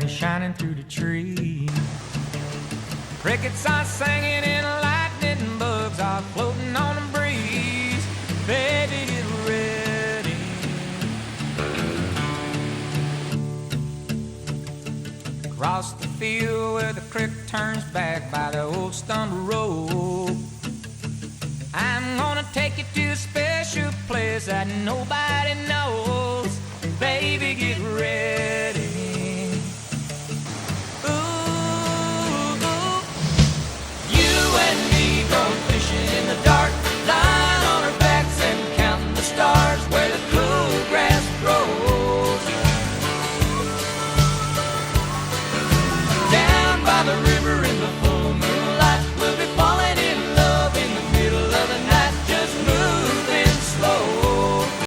shining through the trees. Crickets are singing and lightning bugs are floating on the breeze. Baby, get ready. Across the field where the creek turns back by the old stumble road, I'm gonna take you to a special place that nobody knows. Baby,